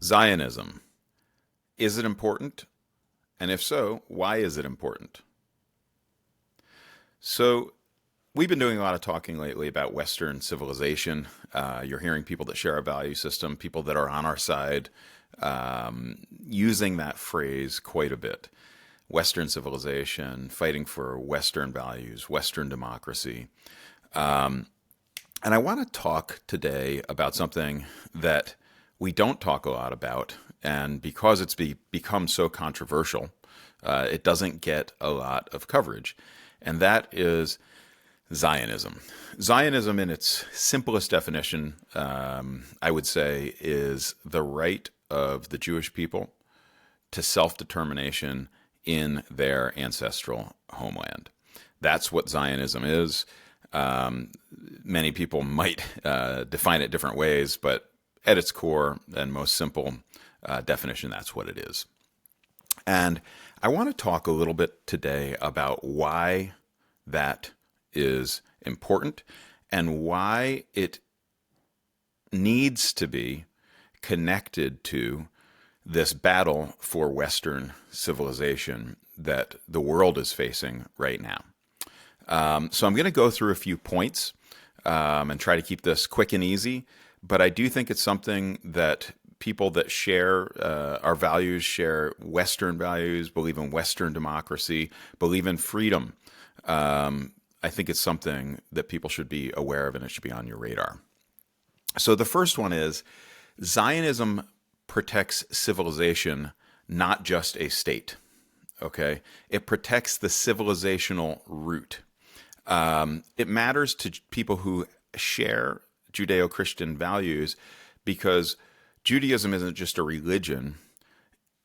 Zionism. Is it important? And if so, why is it important? So, we've been doing a lot of talking lately about Western civilization. You're hearing people that share our value system, people that are on our side, using that phrase quite a bit. Western civilization, fighting for Western values, Western democracy. And I want to talk today about something that we don't talk a lot about, and because it's become so controversial, it doesn't get a lot of coverage, and that is Zionism. Zionism, in its simplest definition, I would say, is the right of the Jewish people to self-determination in their ancestral homeland. That's what Zionism is. Many people might define it different ways, but at its core and most simple definition, that's what it is. And I want to talk a little bit today about why that is important and why it needs to be connected to this battle for Western civilization that the world is facing right now. So I'm going to go through a few points and try to keep this quick and easy, but I do think it's something that people that share our values, share Western values, believe in Western democracy, believe in freedom. I think it's something that people should be aware of, and it should be on your radar. So the first one is Zionism protects civilization, not just a state. Okay? It protects the civilizational root. It matters to people who share Judeo-Christian values because Judaism isn't just a religion,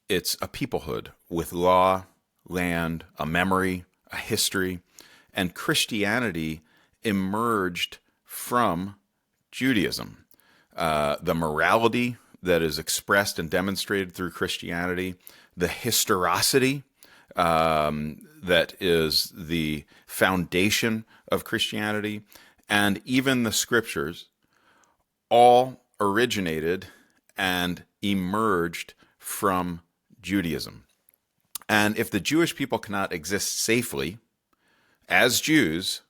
it's a peoplehood with law, land, a memory, a history, and Christianity emerged from Judaism. The morality that is expressed and demonstrated through Christianity, the historicity that is the foundation of Christianity, and even the scriptures all originated and emerged from Judaism. And if the Jewish people cannot exist safely as Jews,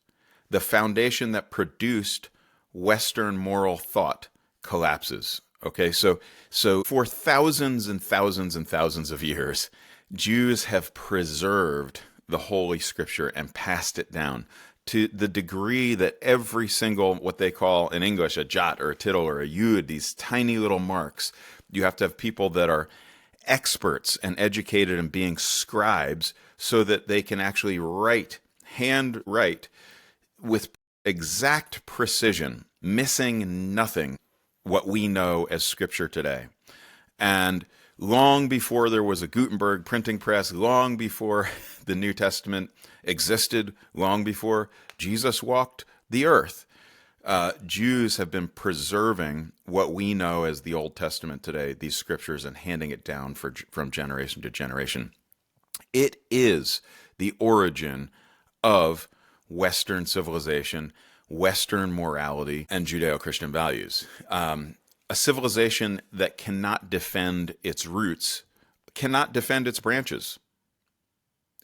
the foundation that produced Western moral thought collapses. Okay, so for thousands and thousands and thousands of years, Jews have preserved the Holy Scripture and passed it down to the degree that every single, what they call in English, a jot or a tittle or a yud, these tiny little marks, you have to have people that are experts and educated in being scribes so that they can actually hand write with exact precision, missing nothing, what we know as Scripture today. And long before there was a Gutenberg printing press, long before the New Testament existed, long before Jesus walked the earth, Jews have been preserving what we know as the Old Testament today, these scriptures, and handing it down from generation to generation. It is the origin of Western civilization, Western morality, and Judeo-Christian values. A civilization that cannot defend its roots cannot defend its branches.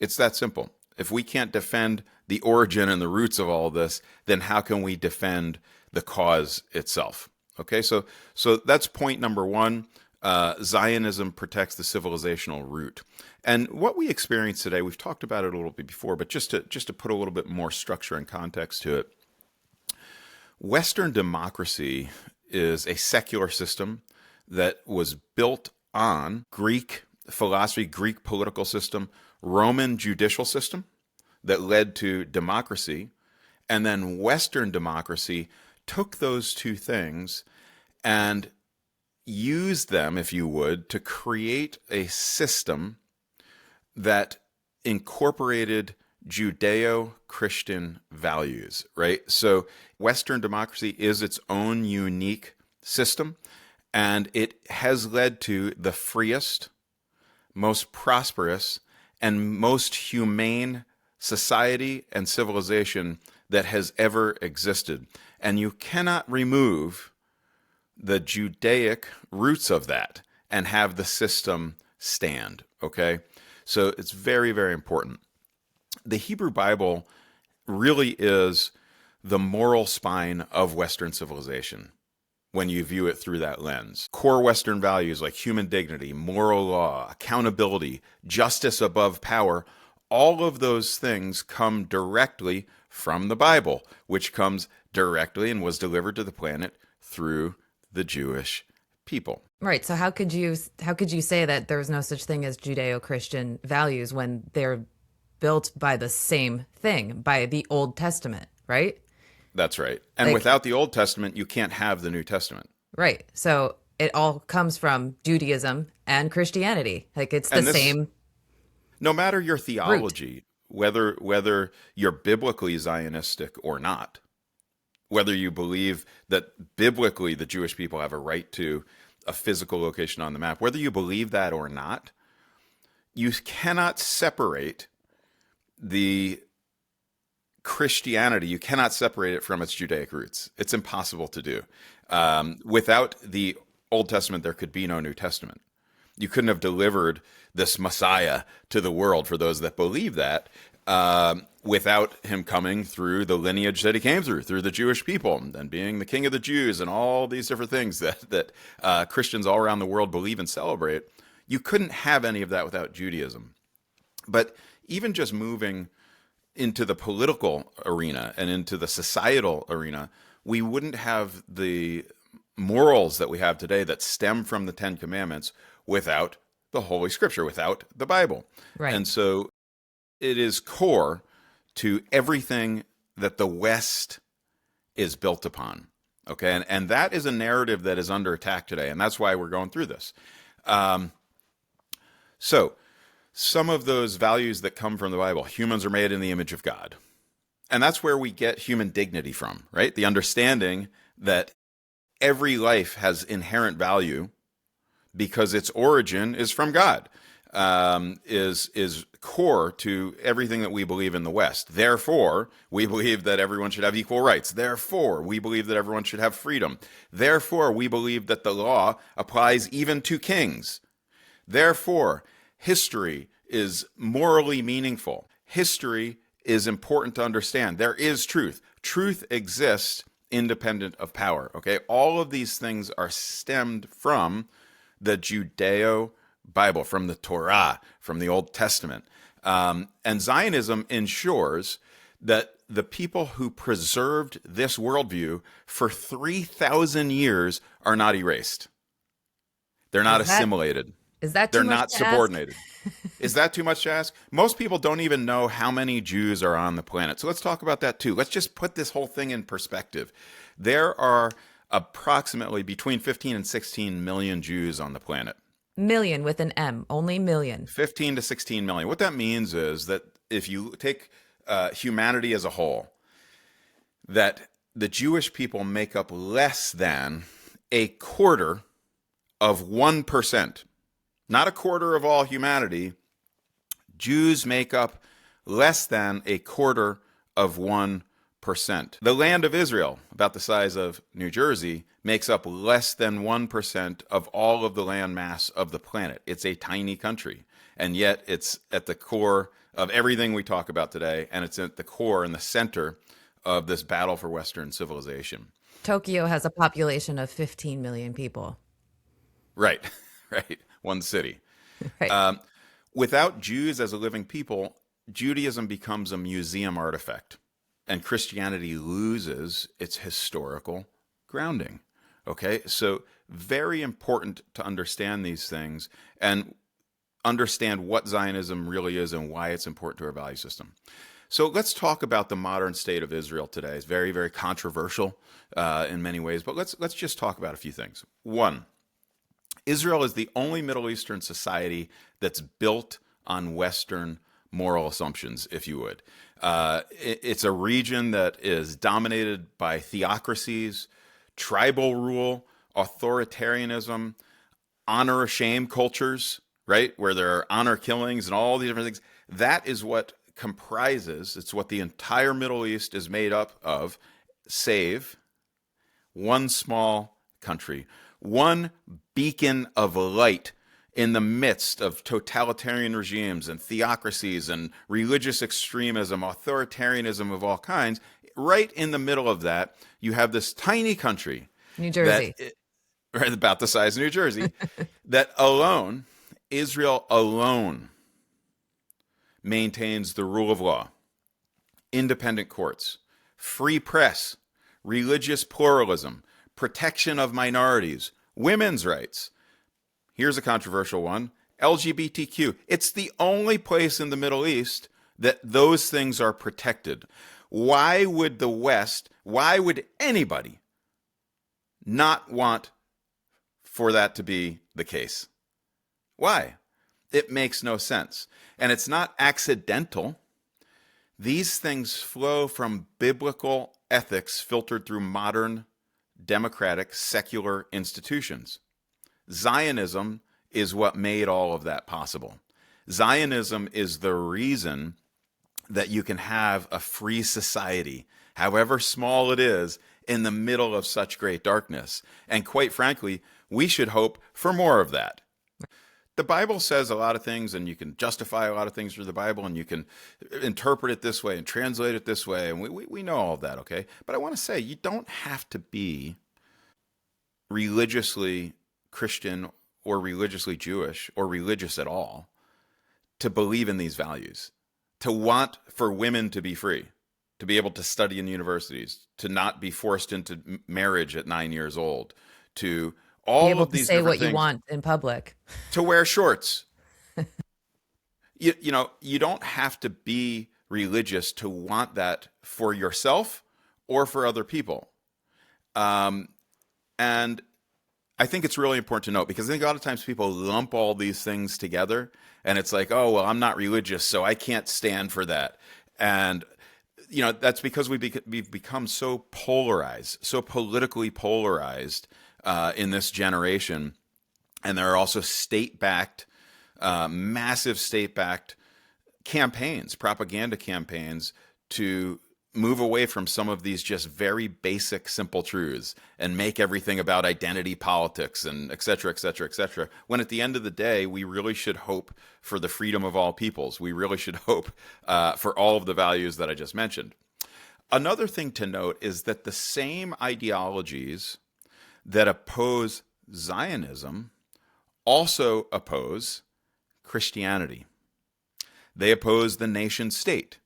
It's that simple. If we can't defend the origin and the roots of all this, then how can we defend the cause itself? Okay, so that's point number one. Zionism protects the civilizational root. And what we experience today, we've talked about it a little bit before, but just to put a little bit more structure and context to it, Western democracy is a secular system that was built on Greek philosophy, Greek political system, Roman judicial system that led to democracy, and then Western democracy took those two things and used them, if you would, to create a system that incorporated Judeo-Christian values, right? So Western democracy is its own unique system, and it has led to the freest, most prosperous, and most humane society and civilization that has ever existed. And you cannot remove the Judaic roots of that. and have the system stand, okay? So it's very, very important. The Hebrew Bible really is the moral spine of Western civilization when you view it through that lens. Core Western values like human dignity, moral law, accountability, justice above power, all of those things come directly from the Bible, which comes directly and was delivered to the planet through the Jewish people. Right. So how could you say that there was no such thing as Judeo-Christian values when they're built by the same thing, by the Old Testament, right? That's right. And Like, without the Old Testament, you can't have the New Testament. right. So it all comes from Judaism and Christianity. Like it's the And this, same no matter your root. theology, whether you're biblically Zionistic or not, whether you believe that biblically the Jewish people have a right to a physical location on the map, whether you believe that or not, you cannot separate the Christianity, you cannot separate it from its Judaic roots. It's impossible to do. Without the Old Testament, there could be no New Testament. You couldn't have delivered this Messiah to the world for those that believe that without him coming through the lineage that he came through the Jewish people, and being the King of the Jews, and all these different things that Christians all around the world believe and celebrate. You couldn't have any of that without Judaism. But even just moving into the political arena and into the societal arena, we wouldn't have the morals that we have today that stem from the Ten Commandments without the Holy Scripture, without the Bible. Right. And so it is core to everything that the West is built upon. Okay. And that is a narrative that is under attack today. And that's why we're going through this. So some of those values that come from the Bible, humans are made in the image of God. And that's where we get human dignity from, right? The understanding that every life has inherent value because its origin is from God, is core to everything that we believe in the West. Therefore, we believe that everyone should have equal rights. Therefore, we believe that everyone should have freedom. Therefore, we believe that the law applies even to kings. Therefore, history is morally meaningful. History is important to understand. There is truth. Truth exists independent of power. Okay? All of these things are stemmed from the Judeo-Bible, from the Torah, from the Old Testament. And Zionism ensures that the people who preserved this worldview for 3,000 years are not erased. They're not Is that assimilated. is that too They're much not to ask? subordinated. Is that too much to ask? Most people don't even know how many Jews are on the planet. So let's talk about that too. Let's just put this whole thing in perspective. There are approximately between 15 and 16 million Jews on the planet. Million with an M, only million. 15 to 16 million. What that means is that if you take humanity as a whole, that the Jewish people make up less than a quarter of 1%. Not a quarter of all humanity. Jews make up less than a quarter of 1%. The land of Israel, about the size of New Jersey, makes up less than 1% of all of the land mass of the planet. It's a tiny country, and yet it's at the core of everything we talk about today, and it's at the core and the center of this battle for Western civilization. Tokyo has a population of 15 million people. Right, right. One city. Right. Without Jews as a living people, Judaism becomes a museum artifact, and Christianity loses its historical grounding. Okay, so very important to understand these things and understand what Zionism really is and why it's important to our value system. So let's talk about the modern state of Israel today. It's very, very controversial in many ways, but let's just talk about a few things. One, Israel is the only Middle Eastern society that's built on Western moral assumptions, if you would. It's a region that is dominated by theocracies, tribal rule, authoritarianism, honor or shame cultures, right? Where there are honor killings and all these different things. That is what comprises, it's what the entire Middle East is made up of, save one small country, one beacon of light in the midst of totalitarian regimes and theocracies and religious extremism, authoritarianism of all kinds. Right in the middle of that, you have this tiny country New that, Jersey. right about the size of New Jersey, that alone, Israel alone, maintains the rule of law, independent courts, free press, religious pluralism, protection of minorities, women's rights. Here's a controversial one: LGBTQ. It's the only place in the Middle East that those things are protected. Why would the West, why would anybody not want for that to be the case? Why? It makes no sense. And it's not accidental. These things flow from biblical ethics filtered through modern, democratic, secular institutions. Zionism is what made all of that possible. Zionism is the reason that you can have a free society, however small it is, in the middle of such great darkness. And quite frankly, we should hope for more of that. The Bible says a lot of things, and you can justify a lot of things through the Bible, and you can interpret it this way and translate it this way, and we know all of that, okay? But I want to say, you don't have to be religiously Christian or religiously Jewish or religious at all to believe in these values, to want for women to be free, to be able to study in universities, to not be forced into marriage at 9 years old, to Be all able of to these say different what you things, want in public. to wear shorts. You know, you don't have to be religious to want that for yourself or for other people. And I think it's really important to note, because I think a lot of times people lump all these things together, and it's like, oh, well, I'm not religious, so I can't stand for that. And, you know, that's because we've become so polarized, so politically polarized in this generation. And there are also state-backed, massive state-backed campaigns, propaganda campaigns, to move away from some of these just very basic, simple truths and make everything about identity politics and et cetera, et cetera, et cetera. When at the end of the day, we really should hope for the freedom of all peoples. We really should hope for all of the values that I just mentioned. Another thing to note is that the same ideologies that oppose Zionism also oppose Christianity. They oppose the nation state.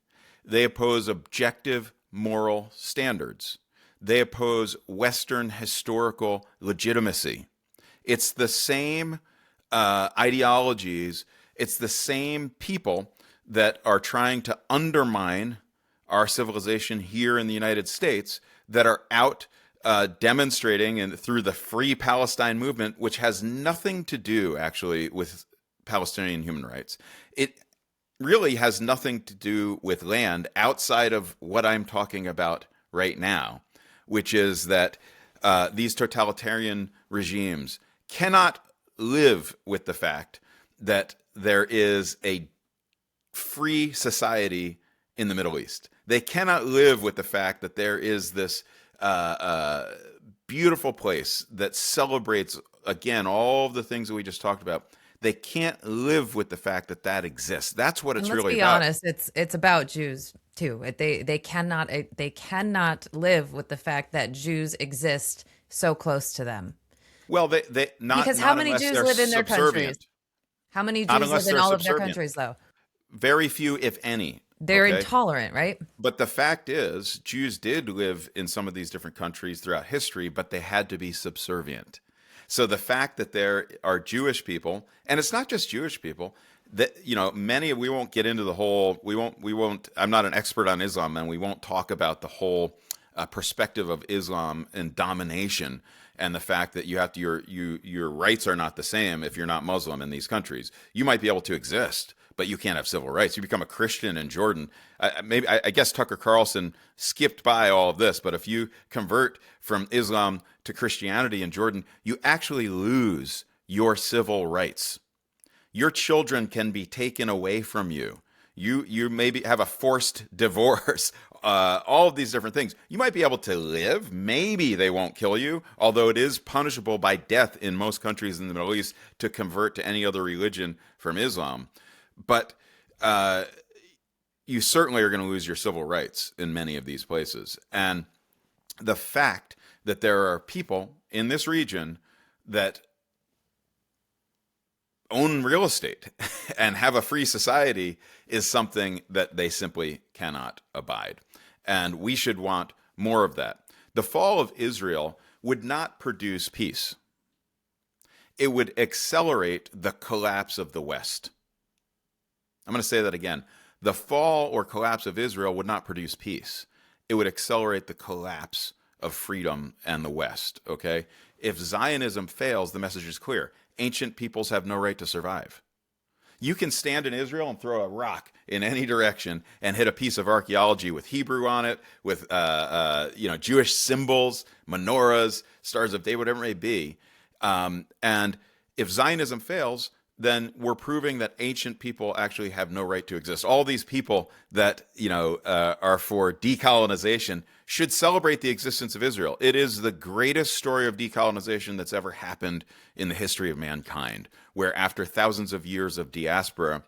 They oppose objective moral standards. They oppose Western historical legitimacy. It's the same ideologies. It's the same people that are trying to undermine our civilization here in the United States that are out demonstrating and through the Free Palestine movement, which has nothing to do actually with Palestinian human rights. It really has nothing to do with land outside of what I'm talking about right now, which is that these totalitarian regimes cannot live with the fact that there is a free society in the Middle East. They cannot live with the fact that there is this beautiful place that celebrates, again, all of the things that we just talked about. They can't live with the fact that that exists. That's what it's really about. Let's be honest, it's about Jews too. They cannot live with the fact that Jews exist so close to them. Well, they not Because not how many unless Jews they're live in their countries? subservient. How many Not Jews live unless in they're all of their subservient. countries though? Very few, if any. They're Okay? intolerant, right? But the fact is, Jews did live in some of these different countries throughout history, but they had to be subservient. So the fact that there are Jewish people, and it's not just Jewish people, that, you know, many, we won't get into the whole, we won't, I'm not an expert on Islam, and we won't talk about the whole perspective of Islam and domination, and the fact that you have to, your rights are not the same if you're not Muslim in these countries. You might be able to exist, but you can't have civil rights. You become a Christian in Jordan. I guess Tucker Carlson skipped by all of this, but if you convert from Islam to Christianity in Jordan, you actually lose your civil rights. Your children can be taken away from you. You maybe have a forced divorce. all of these different things. You might be able to live. Maybe they won't kill you, although it is punishable by death in most countries in the Middle East to convert to any other religion from Islam. But you certainly are going to lose your civil rights in many of these places. And the fact that there are people in this region that own real estate and have a free society is something that they simply cannot abide. And we should want more of that. The fall of Israel would not produce peace. It would accelerate the collapse of the West. I'm going to say that again. The fall or collapse of Israel would not produce peace. It would accelerate the collapse of freedom and the West, okay? If Zionism fails, the message is clear. Ancient peoples have no right to survive. You can stand in Israel and throw a rock in any direction and hit a piece of archaeology with Hebrew on it, with Jewish symbols, menorahs, stars of David, whatever it may be. And if Zionism fails, then we're proving that ancient people actually have no right to exist. All these people that are for decolonization should celebrate the existence of Israel. It is the greatest story of decolonization that's ever happened in the history of mankind, where after thousands of years of diaspora,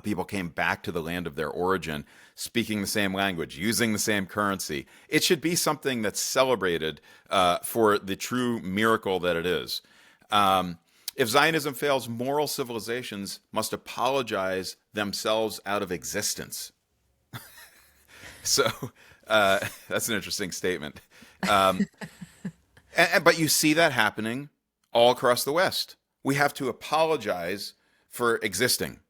people came back to the land of their origin, speaking the same language, using the same currency. It should be something that's celebrated for the true miracle that it is. If Zionism fails, moral civilizations must apologize themselves out of existence. So that's an interesting statement. But you see that happening all across the West. We have to apologize for existing.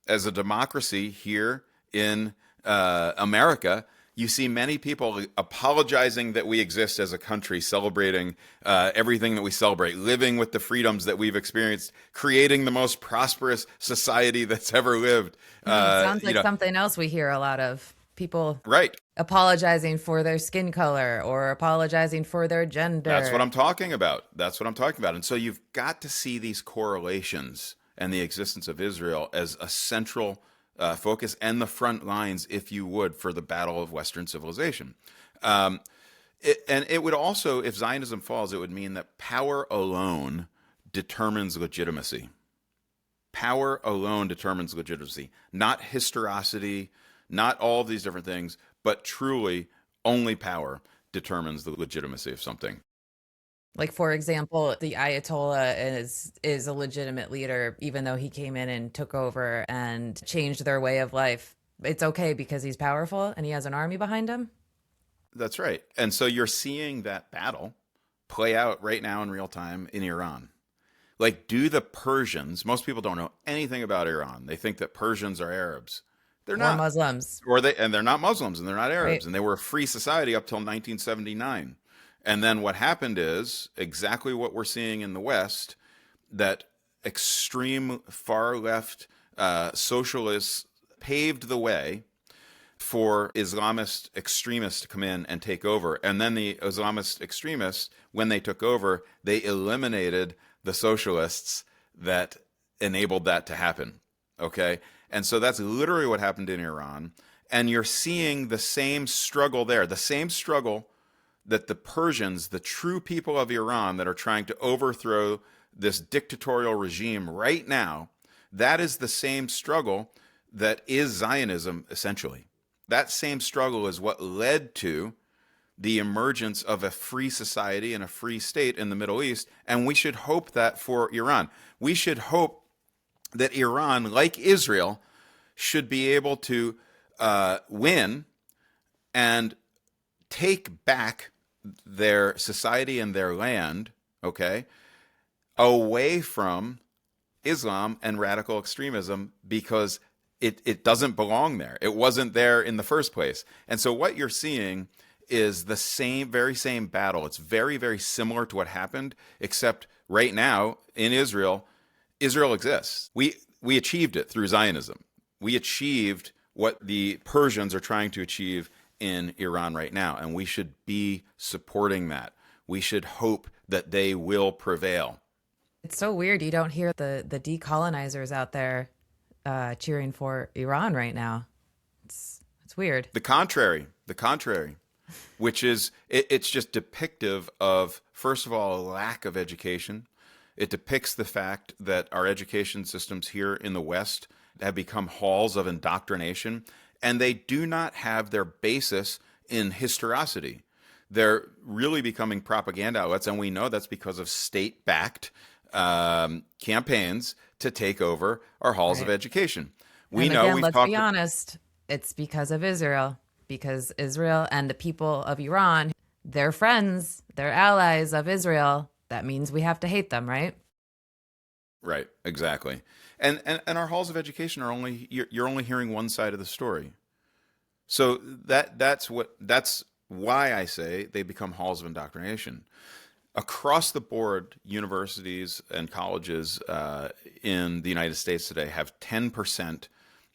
As a democracy here in America, you see many people apologizing that we exist as a country, celebrating everything that we celebrate, living with the freedoms that we've experienced, creating the most prosperous society that's ever lived. Sounds like something else we hear a lot of. People right. apologizing for their skin color or apologizing for their gender. That's what I'm talking about. And so you've got to see these correlations and the existence of Israel as a central focus and the front lines, if you would, for the battle of Western civilization. It would also, if Zionism falls, it would mean that power alone determines legitimacy. Power alone determines legitimacy, not historicity, not all of these different things, but truly only power determines the legitimacy of something. Like, for example, the Ayatollah is a legitimate leader, even though he came in and took over and changed their way of life. It's okay because he's powerful and he has an army behind him. That's right. And so you're seeing that battle play out right now in real time in Iran. Like, do the Persians, most people don't know anything about Iran. They think that Persians are Arabs. They're not. Muslims. And they're not Muslims and they're not Arabs. Right. And they were a free society up till 1979. And then what happened is exactly what we're seeing in the West, that extreme far left socialists paved the way for Islamist extremists to come in and take over. And then the Islamist extremists, when they took over, they eliminated the socialists that enabled that to happen. Okay? And so that's literally what happened in Iran. And you're seeing the same struggle there, the same struggle that the Persians, the true people of Iran that are trying to overthrow this dictatorial regime right now, that is the same struggle that is Zionism, essentially. That same struggle is what led to the emergence of a free society and a free state in the Middle East, and we should hope that for Iran. We should hope that Iran, like Israel, should be able to win and take back their society and their land, okay, away from Islam and radical extremism, because it doesn't belong there. It wasn't there in the first place. And so what you're seeing is the very same battle. It's very, very similar to what happened, except right now in Israel, Israel exists. We achieved it through Zionism. We achieved what the Persians are trying to achieve in Iran right now, and we should be supporting that. We should hope that they will prevail. It's so weird you don't hear the decolonizers out there cheering for Iran right now. It's It's weird. The contrary, which is, it's just depictive of, first of all, a lack of education. It depicts the fact that our education systems here in the West have become halls of indoctrination, and they do not have their basis in historicity. They're really becoming propaganda outlets, and we know that's because of state-backed campaigns to take over our halls of Right. education. We And know again, we've let's talked. be honest, it's because of Israel, because Israel and the people of Iran, they're friends, they're allies of Israel. That means we have to hate them, right? Right, exactly. And our halls of education are only, you're only hearing one side of the story. So that's why I say they become halls of indoctrination. Across the board, universities and colleges in the United States today have 10%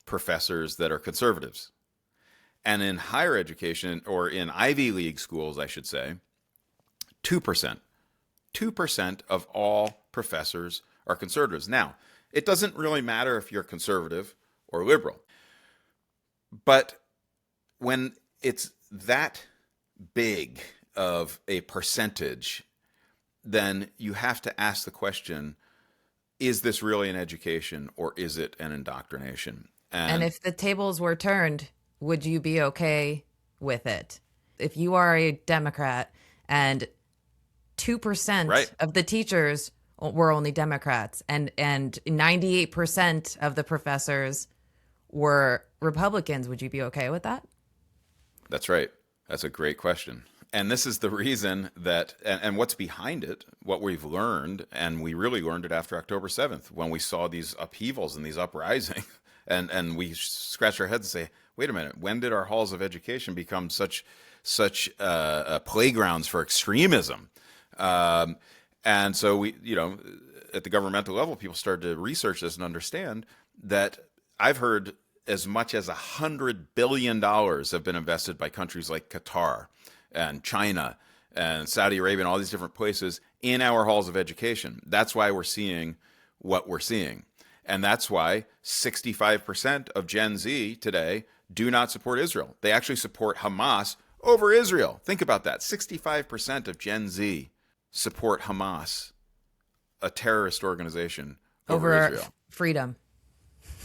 professors that are conservatives. And in higher education, or in Ivy League schools, I should say, 2%. 2% of all professors are conservatives. Now, it doesn't really matter if you're conservative or liberal, but when it's that big of a percentage, then you have to ask the question, is this really an education or is it an indoctrination? And And if the tables were turned, would you be okay with it? If you are a Democrat and 2% right, of the teachers were only Democrats and 98% of the professors were Republicans, would you be okay with that? that's right. That's a great question. And this is the reason that, and what's behind it, what we've learned, and we really learned it after October 7th, when we saw these upheavals and these uprisings, and we scratched our heads and say, wait a minute, when did our halls of education become such playgrounds for extremism? And so we, at the governmental level, people started to research this and understand that I've heard as much as $100 billion have been invested by countries like Qatar and China and Saudi Arabia and all these different places in our halls of education. That's why we're seeing what we're seeing. And that's why 65% of Gen Z today do not support Israel. They actually support Hamas over Israel. Think about that. 65% of Gen Z support Hamas, a terrorist organization, over Over Israel. freedom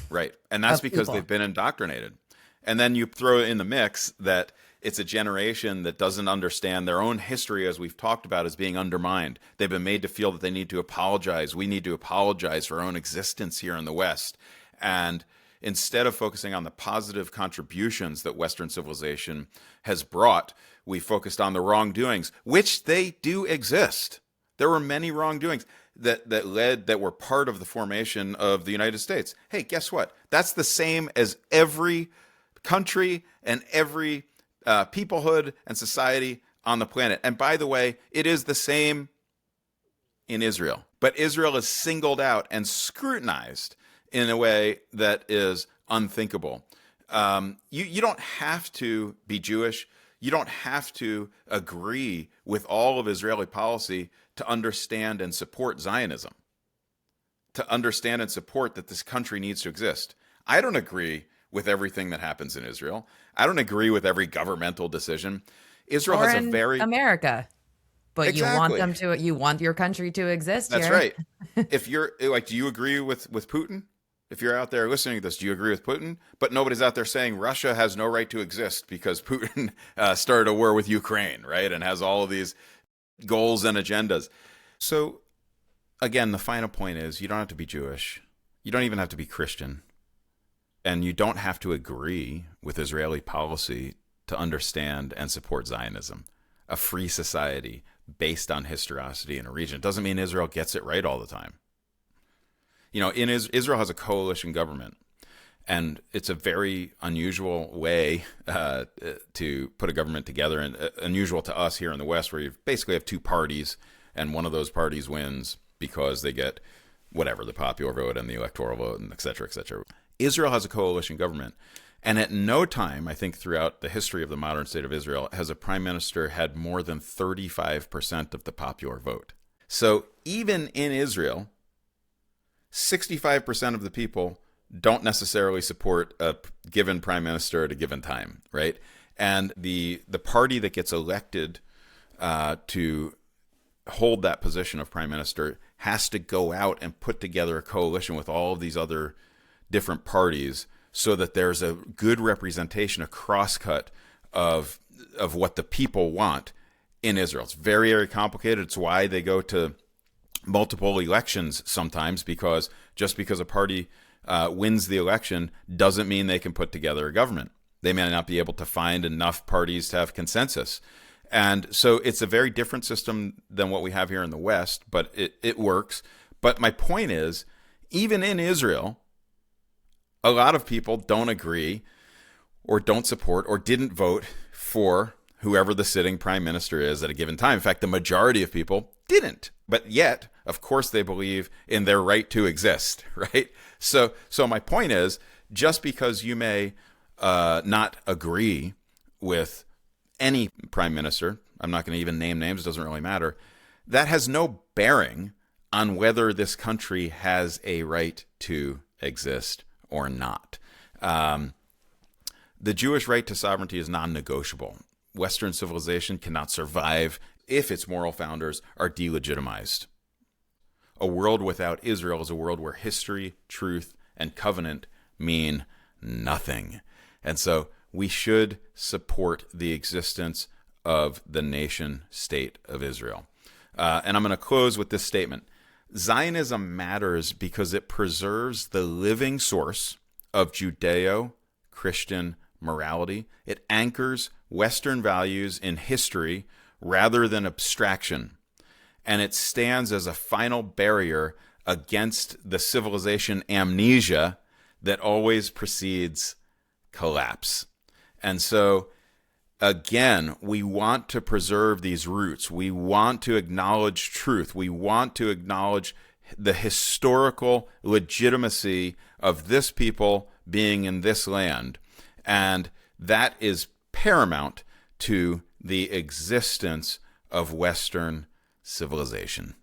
Right. And that's of because people. they've been indoctrinated. And then you throw in the mix that it's a generation that doesn't understand their own history, as we've talked about, as being undermined. They've been made to feel that they need to apologize. We need to apologize for our own existence here in the West. And instead of focusing on the positive contributions that Western civilization has brought, we focused on the wrongdoings, which they do exist. There were many wrongdoings that were part of the formation of the United States. Hey, guess what? That's the same as every country and every peoplehood and society on the planet. And by the way, it is the same in Israel. But Israel is singled out and scrutinized in a way that is unthinkable. You don't have to be Jewish. You don't have to agree with all of Israeli policy to understand and support Zionism, to understand and support that this country needs to exist. I don't agree with everything that happens in Israel. I don't agree with every governmental decision. Israel Or has a in very America. But exactly. you want your country to exist That's here. right. If you're like, do you agree with Putin? If you're out there listening to this, do you agree with Putin? But nobody's out there saying Russia has no right to exist because Putin started a war with Ukraine, right? And has all of these goals and agendas. So, again, the final point is you don't have to be Jewish. You don't even have to be Christian. And you don't have to agree with Israeli policy to understand and support Zionism, a free society based on historicity in a region. It doesn't mean Israel gets it right all the time. Israel has a coalition government, and it's a very unusual way to put a government together, and unusual to us here in the West, where you basically have two parties, and one of those parties wins because they get whatever, the popular vote and the electoral vote, and et cetera, et cetera. Israel has a coalition government, and at no time, I think, throughout the history of the modern state of Israel, has a prime minister had more than 35% of the popular vote. So even in Israel, 65% of the people don't necessarily support a given prime minister at a given time, right? And the party that gets elected to hold that position of prime minister has to go out and put together a coalition with all of these other different parties so that there's a good representation, a crosscut of what the people want in Israel. It's very, very complicated. It's why they go to multiple elections sometimes, because just because a party wins the election doesn't mean they can put together a government. They may not be able to find enough parties to have consensus. And so it's a very different system than what we have here in the West, but it works. But my point is, even in Israel, a lot of people don't agree or don't support or didn't vote for whoever the sitting prime minister is at a given time. In fact, the majority of people didn't. But yet, of course, they believe in their right to exist, right? So my point is, just because you may not agree with any prime minister, I'm not going to even name names, it doesn't really matter, that has no bearing on whether this country has a right to exist or not. The Jewish right to sovereignty is non-negotiable. Western civilization cannot survive if its moral founders are delegitimized. A world without Israel is a world where history, truth, and covenant mean nothing. And so we should support the existence of the nation state of Israel. And I'm going to close with this statement. Zionism matters because it preserves the living source of Judeo-Christian morality. It anchors Western values in history rather than abstraction. And it stands as a final barrier against the civilization amnesia that always precedes collapse. And so, again, we want to preserve these roots. We want to acknowledge truth. We want to acknowledge the historical legitimacy of this people being in this land. And that is paramount to the existence of Western civilization.